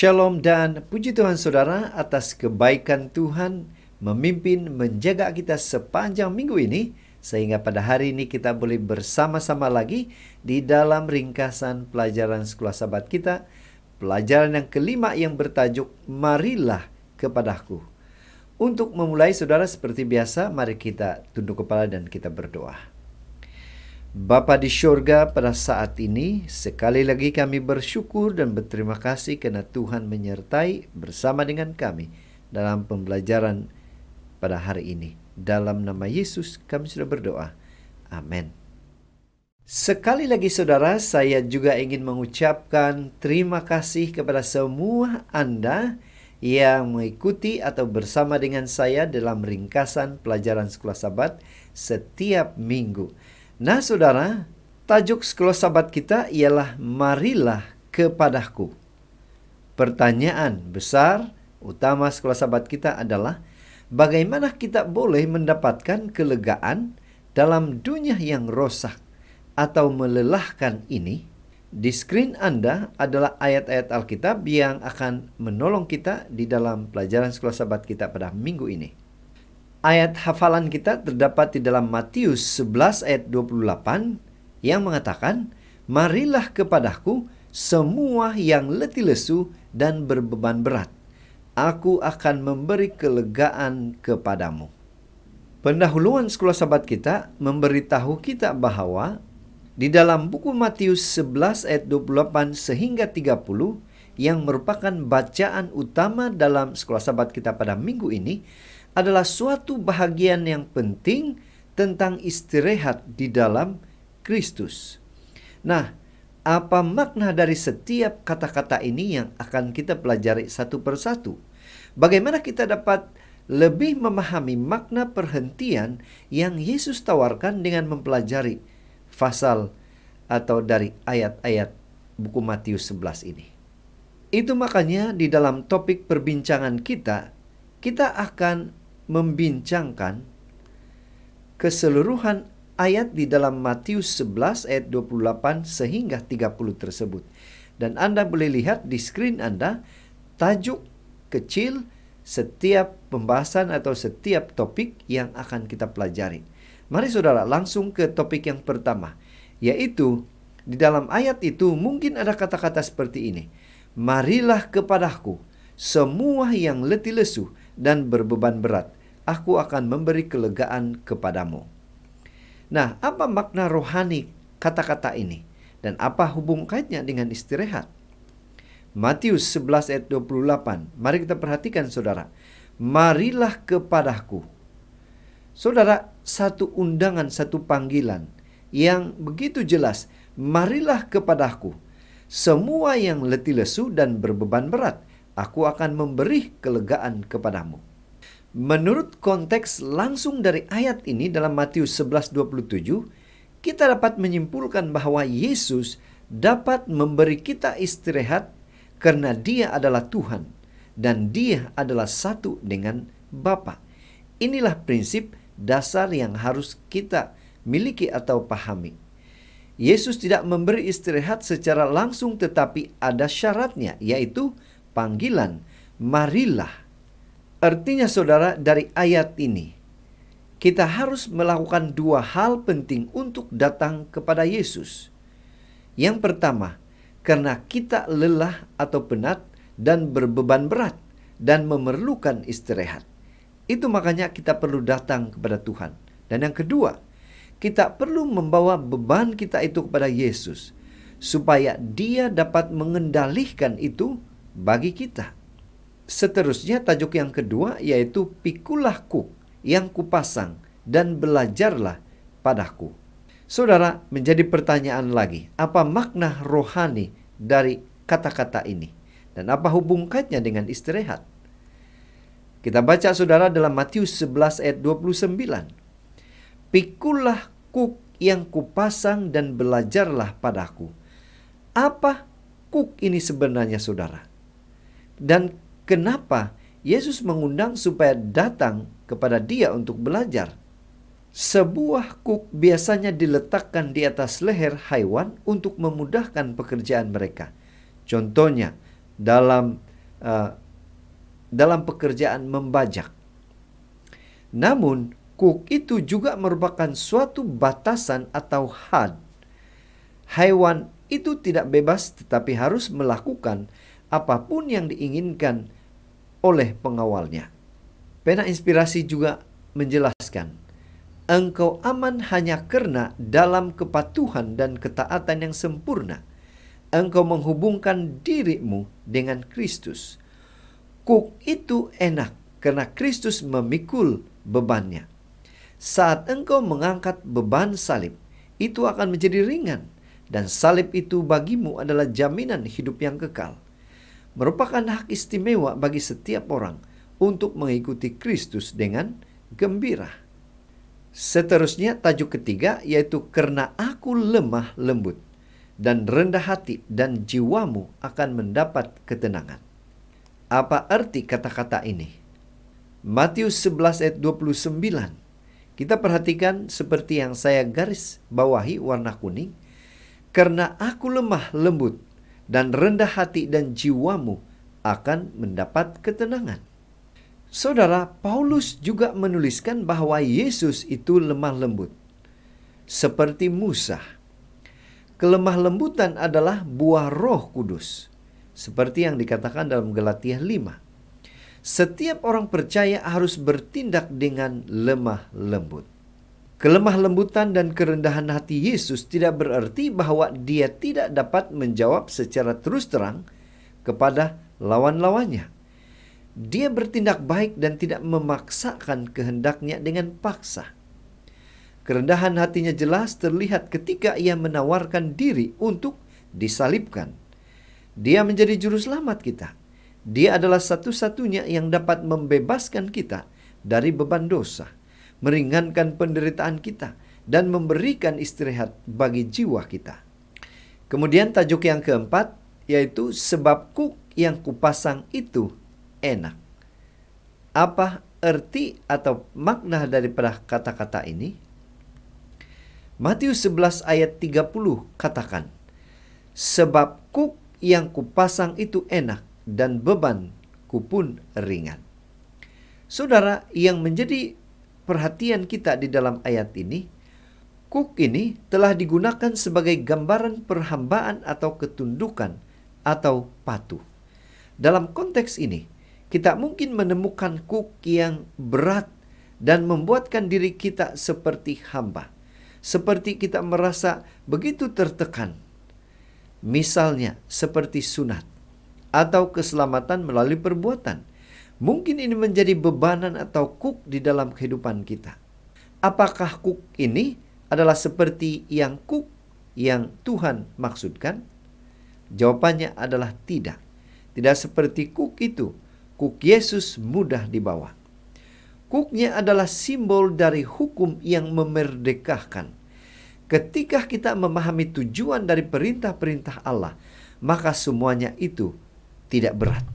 Shalom dan puji Tuhan saudara atas kebaikan Tuhan memimpin menjaga kita sepanjang minggu ini, sehingga pada hari ini kita boleh bersama-sama lagi di dalam ringkasan pelajaran sekolah sahabat kita, pelajaran yang kelima yang bertajuk Marilah Kepadaku. Untuk memulai saudara, seperti biasa mari kita tunduk kepala dan kita berdoa. Bapa di syurga, pada saat ini sekali lagi kami bersyukur dan berterima kasih karena Tuhan menyertai bersama dengan kami dalam pembelajaran pada hari ini. Dalam nama Yesus kami sudah berdoa. Amin. Sekali lagi saudara, saya juga ingin mengucapkan terima kasih kepada semua Anda yang mengikuti atau bersama dengan saya dalam ringkasan pelajaran sekolah sahabat setiap minggu. Nah saudara, tajuk sekolah sahabat kita ialah Marilah Kepadaku. Pertanyaan besar utama sekolah sahabat kita adalah bagaimana kita boleh mendapatkan kelegaan dalam dunia yang rosak atau melelahkan ini? Di skrin Anda adalah ayat-ayat Alkitab yang akan menolong kita di dalam pelajaran sekolah sahabat kita pada minggu ini. Ayat hafalan kita terdapat di dalam Matius 11 ayat 28 yang mengatakan, "Marilah kepadaku semua yang letih lesu dan berbeban berat. Aku akan memberi kelegaan kepadamu." Pendahuluan sekolah sahabat kita memberitahu kita bahwa di dalam buku Matius 11 ayat 28 sehingga 30 yang merupakan bacaan utama dalam sekolah sahabat kita pada minggu ini adalah suatu bahagian yang penting tentang istirahat di dalam Kristus. Nah, apa makna dari setiap kata-kata ini yang akan kita pelajari satu persatu? Bagaimana kita dapat lebih memahami makna perhentian yang Yesus tawarkan dengan mempelajari pasal atau dari ayat-ayat buku Matius 11 ini? Itu makanya di dalam topik perbincangan kita akan membincangkan keseluruhan ayat di dalam Matius 11 ayat 28 sehingga 30 tersebut. Dan Anda boleh lihat di skrin Anda tajuk kecil setiap pembahasan atau setiap topik yang akan kita pelajari. Mari saudara langsung ke topik yang pertama, yaitu di dalam ayat itu mungkin ada kata-kata seperti ini. Marilah kepadaku semua yang letih lesu dan berbeban berat, aku akan memberi kelegaan kepadamu. Nah, apa makna rohani kata-kata ini? Dan apa hubung kaitnya dengan istirahat? Matius 11 ayat 28. Mari kita perhatikan saudara. Marilah kepadaku. Saudara, satu undangan, satu panggilan yang begitu jelas. Marilah kepadaku semua yang letih lesu dan berbeban berat, aku akan memberi kelegaan kepadamu. Menurut konteks langsung dari ayat ini dalam Matius 11:27, kita dapat menyimpulkan bahwa Yesus dapat memberi kita istirahat karena Dia adalah Tuhan dan Dia adalah satu dengan Bapa. Inilah prinsip dasar yang harus kita miliki atau pahami. Yesus tidak memberi istirahat secara langsung, tetapi ada syaratnya, yaitu panggilan, marilah. Artinya saudara, dari ayat ini kita harus melakukan dua hal penting untuk datang kepada Yesus. Yang pertama, karena kita lelah atau penat dan berbeban berat dan memerlukan istirahat. Itu makanya kita perlu datang kepada Tuhan. Dan yang kedua, kita perlu membawa beban kita itu kepada Yesus supaya Dia dapat mengendalikan itu bagi kita. Seterusnya tajuk yang kedua yaitu pikulah kuk yang kupasang dan belajarlah padaku. Saudara, menjadi pertanyaan lagi, apa makna rohani dari kata-kata ini? Dan apa hubung kaitnya dengan istirahat? Kita baca saudara dalam Matius 11 ayat 29. Pikulah kuk yang kupasang dan belajarlah padaku. Apa kuk ini sebenarnya saudara? Dan kenapa Yesus mengundang supaya datang kepada Dia untuk belajar? Sebuah kuk biasanya diletakkan di atas leher hewan untuk memudahkan pekerjaan mereka. Contohnya, dalam uh, dalam pekerjaan membajak. Namun, kuk itu juga merupakan suatu batasan atau had. Haiwan itu tidak bebas tetapi harus melakukan apapun yang diinginkan oleh pengawalnya. Pena Inspirasi juga menjelaskan, engkau aman hanya karena dalam kepatuhan dan ketaatan yang sempurna, engkau menghubungkan dirimu dengan Kristus. Kuk itu enak karena Kristus memikul bebannya. Saat engkau mengangkat beban salib, itu akan menjadi ringan. Dan salib itu bagimu adalah jaminan hidup yang kekal. Merupakan hak istimewa bagi setiap orang untuk mengikuti Kristus dengan gembira. Seterusnya tajuk ketiga yaitu karena aku lemah lembut dan rendah hati dan jiwamu akan mendapat ketenangan. Apa arti kata-kata ini? Matius 11 ayat 29. Kita perhatikan seperti yang saya garis bawahi warna kuning. Karena aku lemah lembut dan rendah hati dan jiwamu akan mendapat ketenangan. Saudara, Paulus juga menuliskan bahwa Yesus itu lemah lembut. Seperti Musa. Kelemah lembutan adalah buah Roh Kudus. Seperti yang dikatakan dalam Galatia 5. Setiap orang percaya harus bertindak dengan lemah lembut. Kelemah lembutan dan kerendahan hati Yesus tidak berarti bahwa dia tidak dapat menjawab secara terus terang kepada lawan-lawannya. Dia bertindak baik dan tidak memaksakan kehendaknya dengan paksa. Kerendahan hatinya jelas terlihat ketika ia menawarkan diri untuk disalibkan. Dia menjadi juru selamat kita. Dia adalah satu-satunya yang dapat membebaskan kita dari beban dosa, meringankan penderitaan kita, dan memberikan istirahat bagi jiwa kita. Kemudian tajuk yang keempat, yaitu sebab kuk yang kupasang itu enak. Apa arti atau makna daripada kata-kata ini? Matius 11 ayat 30 katakan, sebab kuk yang kupasang itu enak dan bebanku pun ringan. Saudara, yang menjadi perhatian kita di dalam ayat ini, kuk ini telah digunakan sebagai gambaran perhambaan atau ketundukan atau patuh. Dalam konteks ini, kita mungkin menemukan kuk yang berat dan membuatkan diri kita seperti hamba. Seperti kita merasa begitu tertekan. Misalnya seperti sunat atau keselamatan melalui perbuatan. Mungkin ini menjadi bebanan atau kuk di dalam kehidupan kita. Apakah kuk ini adalah seperti yang kuk yang Tuhan maksudkan? Jawabannya adalah tidak. Tidak seperti kuk itu. Kuk Yesus mudah dibawa. Kuknya adalah simbol dari hukum yang memerdekakan. Ketika kita memahami tujuan dari perintah-perintah Allah, maka semuanya itu tidak berat.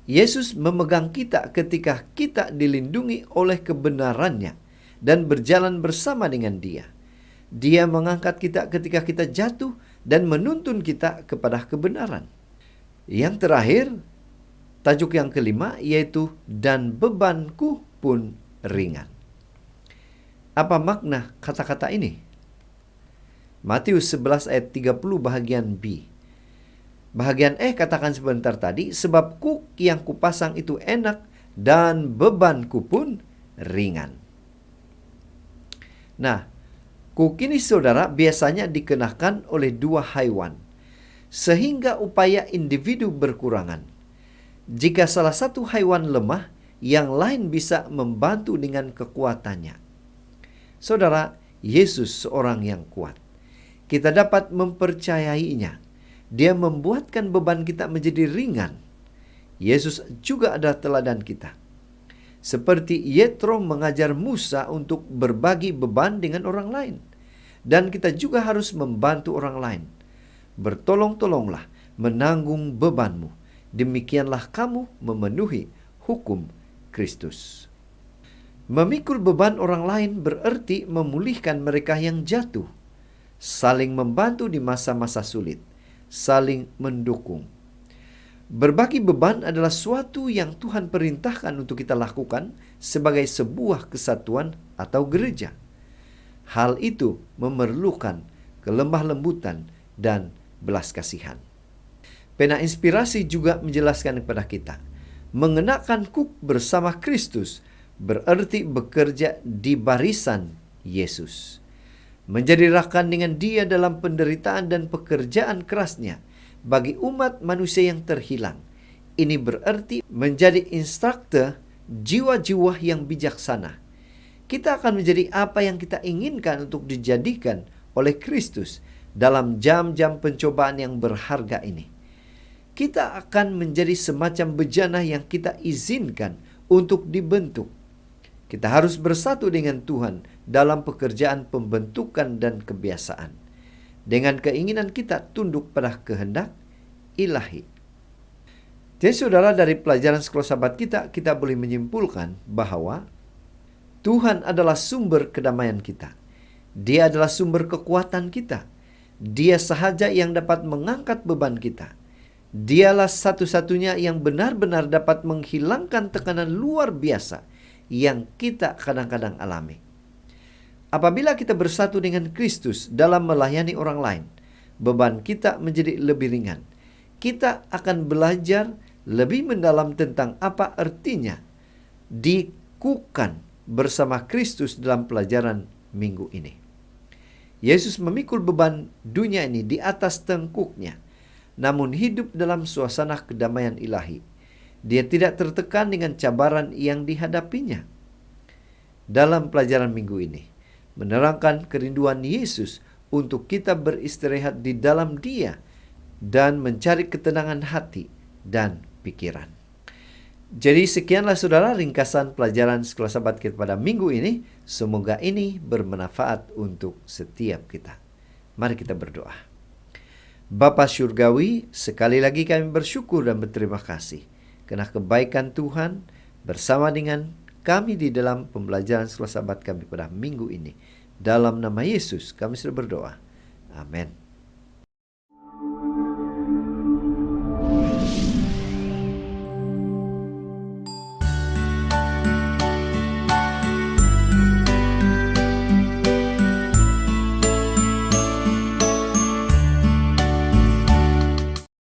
Yesus memegang kita ketika kita dilindungi oleh kebenarannya dan berjalan bersama dengan Dia. Dia mengangkat kita ketika kita jatuh dan menuntun kita kepada kebenaran. Yang terakhir, tajuk yang kelima yaitu dan bebanku pun ringan. Apa makna kata-kata ini? Matius 11 ayat 30 bahagian B. Bahagian E katakan sebentar tadi, sebab kuk yang kupasang itu enak dan bebanku pun ringan. Nah, kuk ini saudara biasanya dikenakan oleh dua haiwan, sehingga upaya individu berkurangan. Jika salah satu haiwan lemah, yang lain bisa membantu dengan kekuatannya. Saudara, Yesus seorang yang kuat. Kita dapat mempercayainya. Dia membuatkan beban kita menjadi ringan. Yesus juga adalah teladan kita. Seperti Yetro mengajar Musa untuk berbagi beban dengan orang lain. Dan kita juga harus membantu orang lain. Bertolong-tolonglah menanggung bebanmu. Demikianlah kamu memenuhi hukum Kristus. Memikul beban orang lain berarti memulihkan mereka yang jatuh. Saling membantu di masa-masa sulit. Saling mendukung. Berbagi beban adalah suatu yang Tuhan perintahkan untuk kita lakukan sebagai sebuah kesatuan atau gereja. Hal itu memerlukan kelemah lembutan dan belas kasihan. Pena Inspirasi juga menjelaskan kepada kita, mengenakan kuk bersama Kristus berarti bekerja di barisan Yesus. Menjadi rakan dengan Dia dalam penderitaan dan pekerjaan kerasnya bagi umat manusia yang terhilang. Ini berarti menjadi instruktur jiwa-jiwa yang bijaksana. Kita akan menjadi apa yang kita inginkan untuk dijadikan oleh Kristus dalam jam-jam pencobaan yang berharga ini. Kita akan menjadi semacam bejana yang kita izinkan untuk dibentuk. Kita harus bersatu dengan Tuhan dalam pekerjaan pembentukan dan kebiasaan. Dengan keinginan kita tunduk pada kehendak ilahi. Jadi saudara, dari pelajaran Sekolah Sabat kita boleh menyimpulkan bahwa Tuhan adalah sumber kedamaian kita. Dia adalah sumber kekuatan kita. Dia sahaja yang dapat mengangkat beban kita. Dialah satu-satunya yang benar-benar dapat menghilangkan tekanan luar biasa yang kita kadang-kadang alami. Apabila kita bersatu dengan Kristus dalam melayani orang lain, beban kita menjadi lebih ringan. Kita akan belajar lebih mendalam tentang apa artinya dikukuhkan bersama Kristus dalam pelajaran minggu ini. Yesus memikul beban dunia ini di atas tengkuknya, namun hidup dalam suasana kedamaian ilahi. Dia tidak tertekan dengan cabaran yang dihadapinya. Dalam pelajaran minggu ini, menerangkan kerinduan Yesus untuk kita beristirahat di dalam Dia dan mencari ketenangan hati dan pikiran. Jadi sekianlah saudara ringkasan pelajaran Sekolah Sabat kita pada minggu ini. Semoga ini bermanfaat untuk setiap kita. Mari kita berdoa. Bapa Syurgawi, sekali lagi kami bersyukur dan berterima kasih karena kebaikan Tuhan bersama dengan kami di dalam pembelajaran Sekolah Sabat kami pada minggu ini. Dalam nama Yesus kami sudah berdoa. Amin.